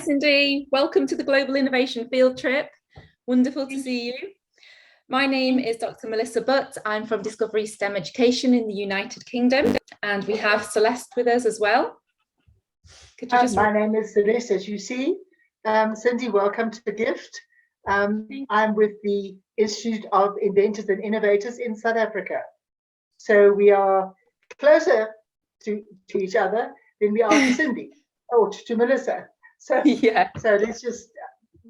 Cindy. Welcome to the Global Innovation Field Trip. Wonderful to see you. My name is Dr. Melissa Butt. I'm from Discovery STEM Education in the United Kingdom, and we have Celeste with us as well. My name is Celeste, as you see. Cindy, welcome to the gift. I'm with the Institute of Inventors and Innovators in South Africa. So we are closer to each other than we are to Cindy, or to Melissa. So, yeah. So let's just,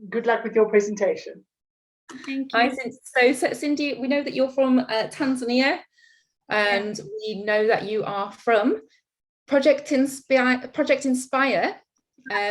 good luck with your presentation. Thank you. So Cindy, we know that you're from Tanzania, and we know that you are from Project Inspire,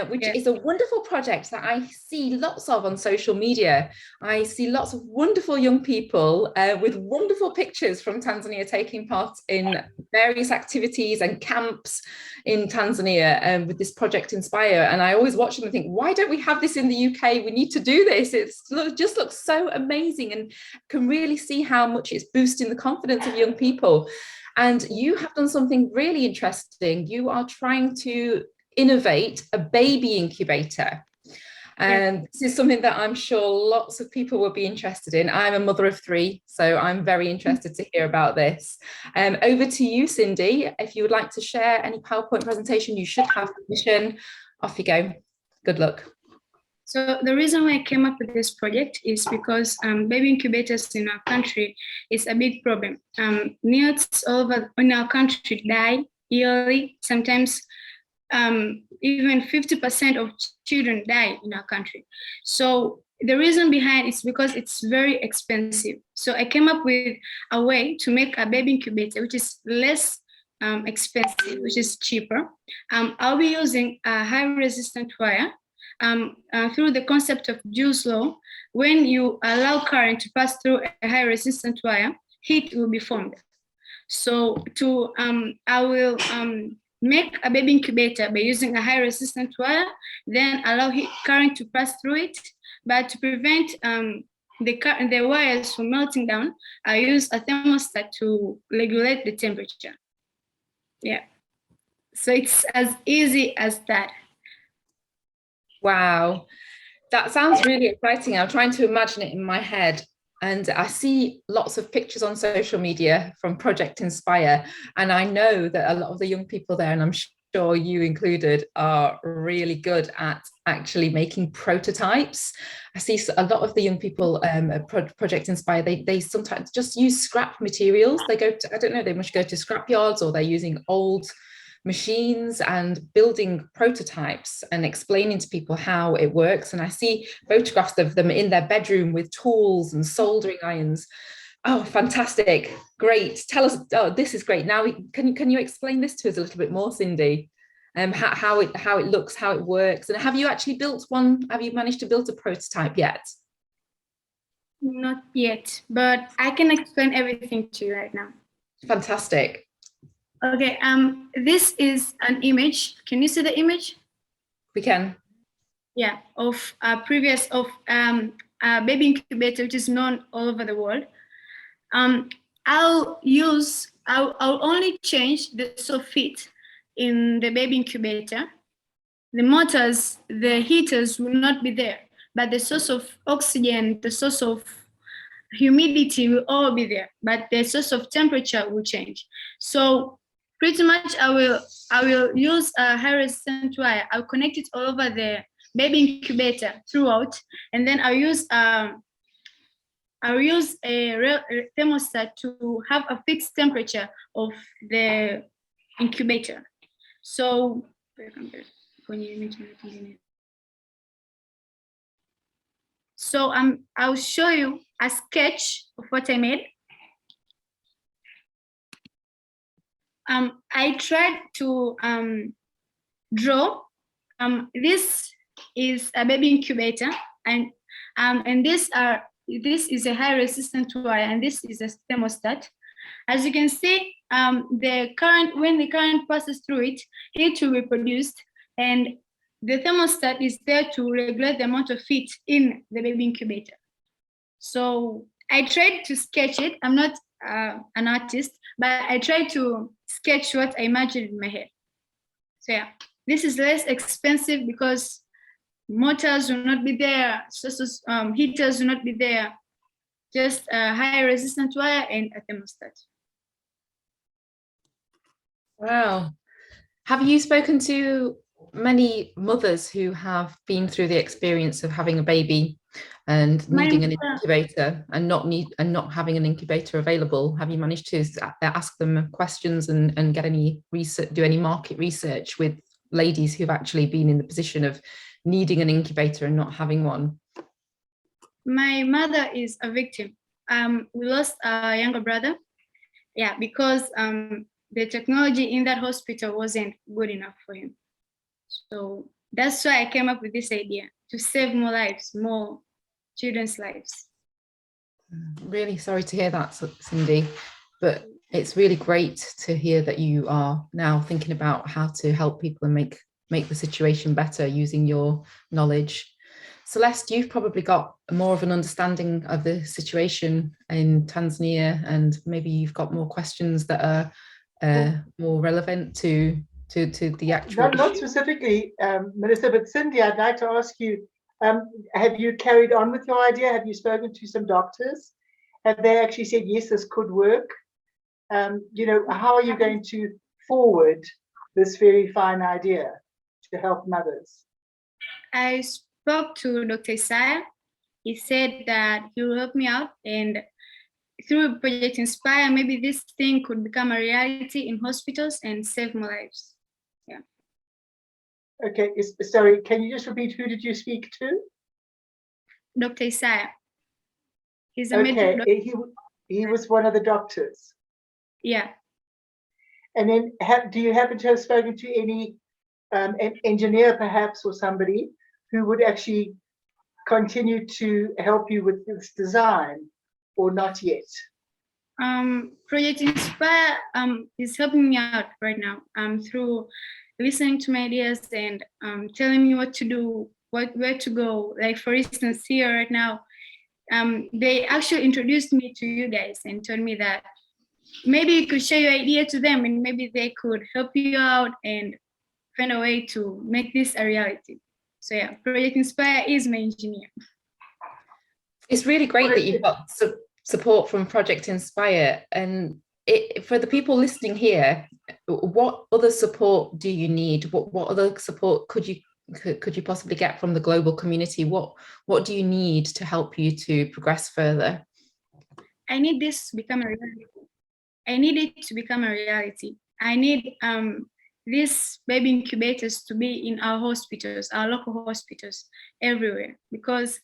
which is a wonderful project that I see lots of on social media. I see lots of wonderful young people with wonderful pictures from Tanzania taking part in various activities and camps in Tanzania with this Project Inspire. And I always watch them and think, why don't we have this in the UK? We need to do this. It just looks so amazing and can really see how much it's boosting the confidence of young people. And you have done something really interesting. You are trying to innovate a baby incubator. And this is something that I'm sure lots of people will be interested in. I'm a mother of 3, so I'm very interested to hear about this. Over to you, Cindy. If you would like to share any PowerPoint presentation, you should have permission. Off you go. Good luck. So the reason why I came up with this project is because baby incubators in our country is a big problem. Neonates all over in our country die yearly. Sometimes even 50% of children die in our country. So the reason behind is because it's very expensive. So I came up with a way to make a baby incubator, which is less expensive, which is cheaper. I'll be using a high resistant wire. Through the concept of Joule's law, when you allow current to pass through a high resistant wire, heat will be formed. So I will make a baby incubator by using a high resistant wire, then allow current to pass through it. But to prevent the wires from melting down, I use a thermostat to regulate the temperature. Yeah, so it's as easy as that. Wow, that sounds really exciting. I'm trying to imagine it in my head. And I see lots of pictures on social media from Project Inspire. And I know that a lot of the young people there, and I'm sure you included, are really good at actually making prototypes. I see a lot of the young people at Project Inspire, they sometimes just use scrap materials. They go to, I don't know, they must go to scrap yards, or they're using old machines and building prototypes and explaining to people how it works. And I see photographs of them in their bedroom with tools and soldering irons. Oh, fantastic. Great. Tell us, oh, this is great. Now, can you explain this to us a little bit more, Cindy? How it looks, how it works. And have you actually built one? Have you managed to build a prototype yet? Not yet, but I can explain everything to you right now. Fantastic. Okay, this is an image. Can you see the image? We can. Yeah, of a baby incubator, which is known all over the world. I'll only change the soffit in the baby incubator. The motors, the heaters will not be there, but the source of oxygen, the source of humidity will all be there, but the source of temperature will change. So pretty much I will use a high resistant wire. I'll connect it all over the baby incubator throughout, and then I'll use a thermostat to have a fixed temperature of the incubator. So I'll show you a sketch of what I made. I tried to draw. This is a baby incubator, and this is a high resistant wire, and this is a thermostat. As you can see, when the current passes through it, heat will be produced, and the thermostat is there to regulate the amount of heat in the baby incubator. So I tried to sketch it. I'm not an artist, but I tried to sketch what I imagined in my head. So yeah, this is less expensive because motors will not be there, heaters will not be there, just a high resistance wire and a thermostat. Wow. Have you spoken to many mothers who have been through the experience of having a baby and needing an incubator and not having an incubator available? Have you managed to ask them questions and get any research, do any market research with ladies who've actually been in the position of needing an incubator and not having one? My mother is a victim. We lost a younger brother, yeah, because the technology in that hospital wasn't good enough for him. So that's why I came up with this idea, to save more lives, more children's lives. Really sorry to hear that, Cindy, but it's really great to hear that you are now thinking about how to help people and make the situation better using your knowledge. Celeste, you've probably got more of an understanding of the situation in Tanzania, and maybe you've got more questions that are more relevant to the actual Not specifically, Melissa, but Cindy, I'd like to ask you, have you carried on with your idea? Have you spoken to some doctors? Have they actually said, yes, this could work? How are you going to forward this very fine idea to help mothers? I spoke to Dr. Isaiah. He said that he will help me out, and through Project Inspire, maybe this thing could become a reality in hospitals and save more lives. Yeah. Okay, sorry, can you just repeat, who did you speak to? Dr. Isaiah. He's a medical doctor. He was one of the doctors. Yeah. And then do you happen to have spoken to any an engineer perhaps, or somebody who would actually continue to help you with this design, or not yet? Project Inspire is helping me out right now through listening to my ideas and telling me what to do, where to go. Like, for instance, here right now, they actually introduced me to you guys and told me that maybe you could share your idea to them and maybe they could help you out and find a way to make this a reality. So yeah, Project Inspire is my engineer. It's really great that you've got support from Project Inspire. And for the people listening here, what other support do you need? What other support could you possibly get from the global community? What do you need to help you to progress further? I need this to become a reality. I need it to become a reality. I need these baby incubators to be in our hospitals, our local hospitals, everywhere, because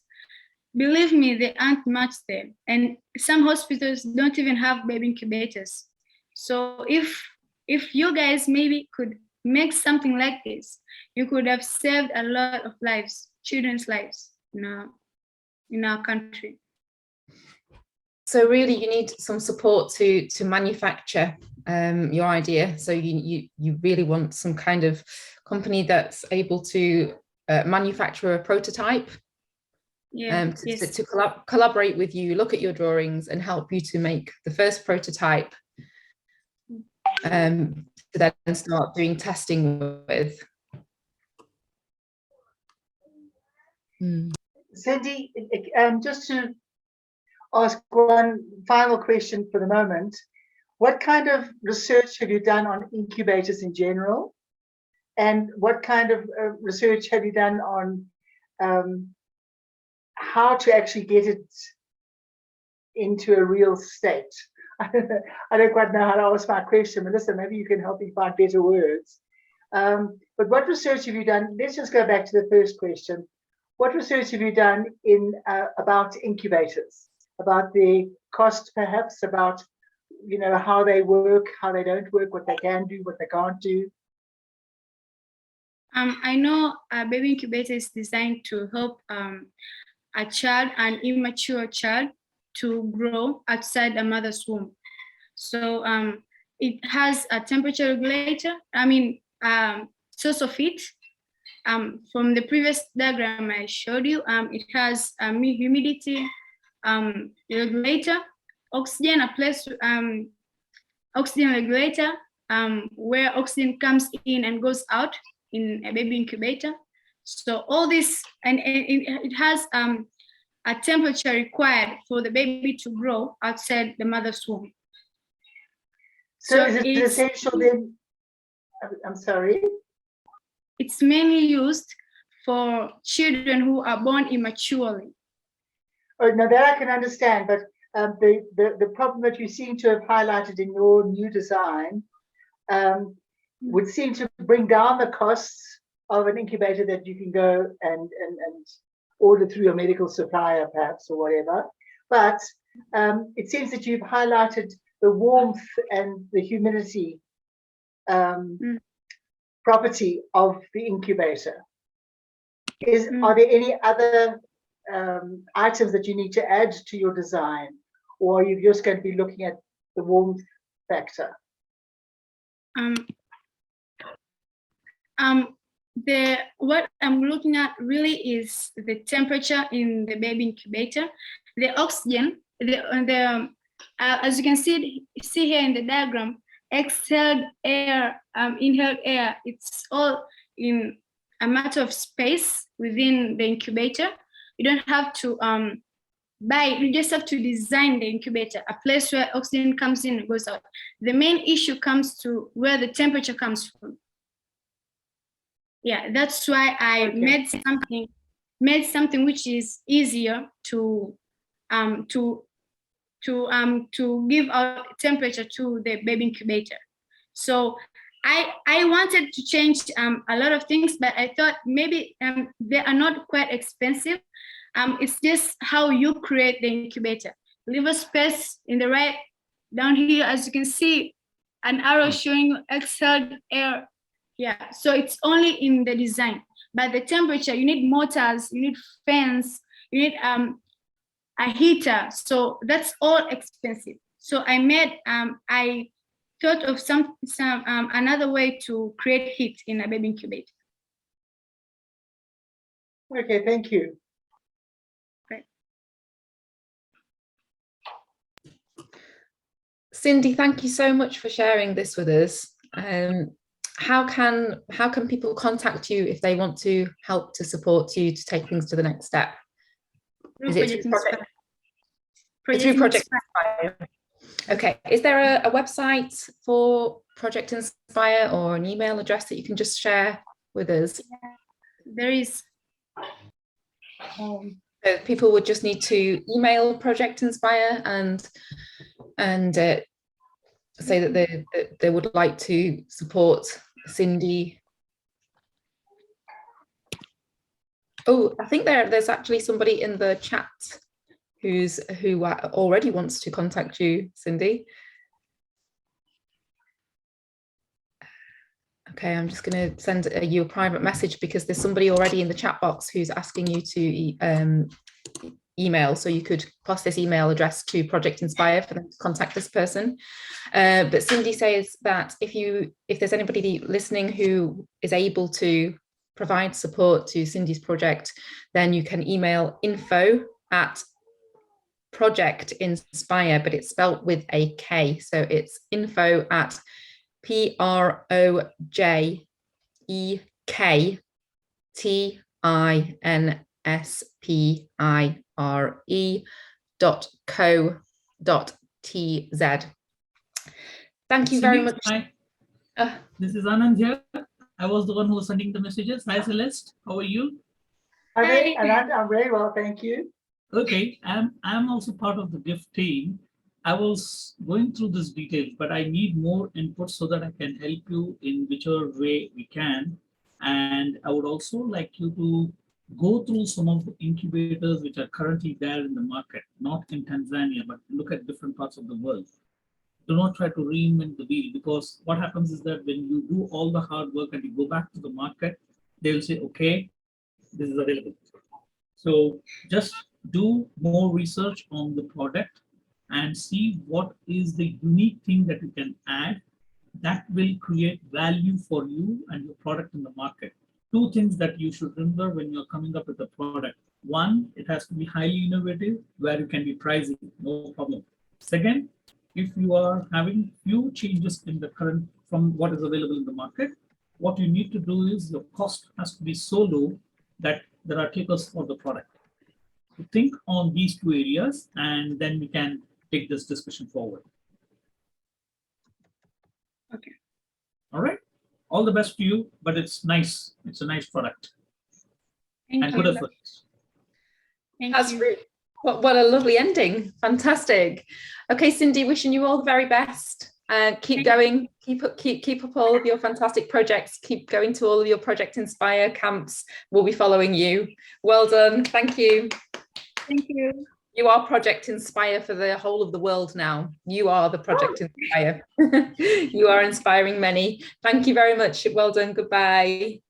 believe me, there aren't much there. And some hospitals don't even have baby incubators. So if you guys maybe could make something like this, you could have saved a lot of lives, children's lives in our country. So really, you need some support to manufacture your idea. So you really want some kind of company that's able to manufacture a prototype. Yeah, to collaborate with you, look at your drawings and help you to make the first prototype, to then start doing testing with. Cindy, just to ask one final question for the moment, what kind of research have you done on incubators in general? And what kind of research have you done on how to actually get it into a real state? I don't quite know how to ask my question, Melissa, maybe you can help me find better words. But what research have you done? Let's just go back to the first question. What research have you done about incubators, about the cost perhaps, about how they work, how they don't work, what they can do, what they can't do? I know a baby incubator is designed to help a child, an immature child, to grow outside a mother's womb. So it has a temperature regulator, source of heat. From the previous diagram I showed you, it has a humidity regulator, oxygen, oxygen regulator, where oxygen comes in and goes out in a baby incubator. So all this, and it has a temperature required for the baby to grow outside the mother's womb. So is it essential then? I'm sorry. It's mainly used for children who are born immaturely. Oh, no, that I can understand, but the problem that you seem to have highlighted in your new design would seem to bring down the costs of an incubator that you can go and order through your medical supplier, perhaps, or whatever. But it seems that you've highlighted the warmth and the humidity property of the incubator. Are there any other items that you need to add to your design, or are you just going to be looking at the warmth factor? What I'm looking at really is the temperature in the baby incubator, the oxygen, as you can see here in the diagram, exhaled air, inhaled air, it's all in a matter of space within the incubator. You don't have to you just have to design the incubator, a place where oxygen comes in and goes out. The main issue comes to where the temperature comes from. Yeah, that's why I made something which is easier to give out temperature to the baby incubator. So I wanted to change a lot of things, but I thought maybe they are not quite expensive. It's just how you create the incubator. Leave a space in the right down here, as you can see, an arrow showing exhaled air. Yeah, so it's only in the design. But the temperature, you need motors, you need fans, you need a heater. So that's all expensive. So I thought of some another way to create heat in a baby incubator. Okay, thank you. Cindy, thank you so much for sharing this with us. How can people contact you if they want to help to support you to take things to the next step? Is it through Project Inspire? Okay. Is there a website for Project Inspire or an email address that you can just share with us? Yeah, there is. So people would just need to email Project Inspire and say that they would like to support Cindy. Oh, I think there's actually somebody in the chat who already wants to contact you, Cindy. Okay, I'm just going to send you a private message because there's somebody already in the chat box who's asking you to email, so you could pass this email address to Project Inspire for them to contact this person. But Cindy says that if there's anybody listening who is able to provide support to Cindy's project, then you can email info@Project Inspire, but it's spelt with a K, so it's projectinspire.co.tz. Thank you very much. Hi. This is Anand here. I was the one who was sending the messages. Hi, Celeste. How are you? Hi, Anand. I'm very well, thank you. Okay, I'm also part of the GIFT team. I was going through this detail, but I need more input so that I can help you in whichever way we can. And I would also like you to go through some of the incubators which are currently there in the market, not in Tanzania, but look at different parts of the world. Do not try to reinvent the wheel, because what happens is that when you do all the hard work and you go back to the market, they will say, okay, this is available. So just do more research on the product and see what is the unique thing that you can add that will create value for you and your product in the market. Two things that you should remember when you're coming up with a product. One, it has to be highly innovative, where you can be pricing, no problem. Second, if you are having few changes in the current from what is available in the market, what you need to do is your cost has to be so low that there are takers for the product. So think on these two areas, and then we can take this discussion forward. Okay. All right. All the best to you, but it's nice. It's a nice product. Thank and you. good efforts. That's really, what a lovely ending. Fantastic. Okay, Cindy, wishing you all the very best. Keep going. Keep up all of your fantastic projects. Keep going to all of your Project Inspire camps. We'll be following you. Well done. Thank you. Thank you. You are Project Inspire for the whole of the world now. You are the Project Inspire. You are inspiring many. Thank you very much. Well done. Goodbye.